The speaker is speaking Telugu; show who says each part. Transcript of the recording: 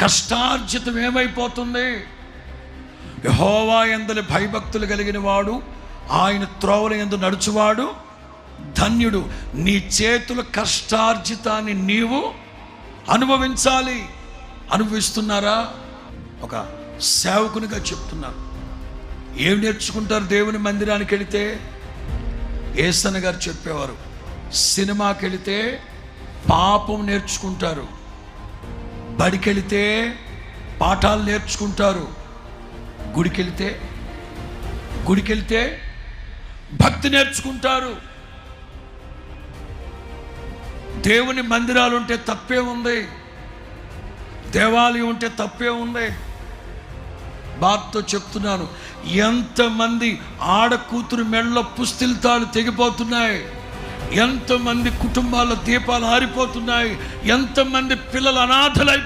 Speaker 1: కష్టార్జితం ఏమైపోతుంది? యెహోవా యందలి భయభక్తులు కలిగిన వాడు, ఆయన త్రోవల యందు నడుచువాడు ధన్యుడు. నీ చేతుల కష్టార్జితాన్ని నీవు అనుభవించాలి. అనుభవిస్తున్నారా? ఒక సేవకునిగా చెప్తున్నారు. ఏం నేర్చుకుంటారు దేవుని మందిరానికి వెళితే? యేసన్న గారు చెప్పేవారు, సినిమాకి వెళితే పాపం నేర్చుకుంటారు, బడికెళితే పాఠాలు నేర్చుకుంటారు, గుడికెళితే భక్తి నేర్చుకుంటారు. దేవుని మందిరాలు ఉంటే తప్పే ఉంది, దేవాలయం ఉంటే తప్పే ఉంది. బాధతో చెప్తున్నాను, ఎంతమంది ఆడకూతురు మెడలో పుస్తెలతాలు తెగిపోతున్నాయి, ఎంతమంది కుటుంబాల దీపాలు ఆరిపోతున్నాయి, ఎంతమంది పిల్లలు అనాథలై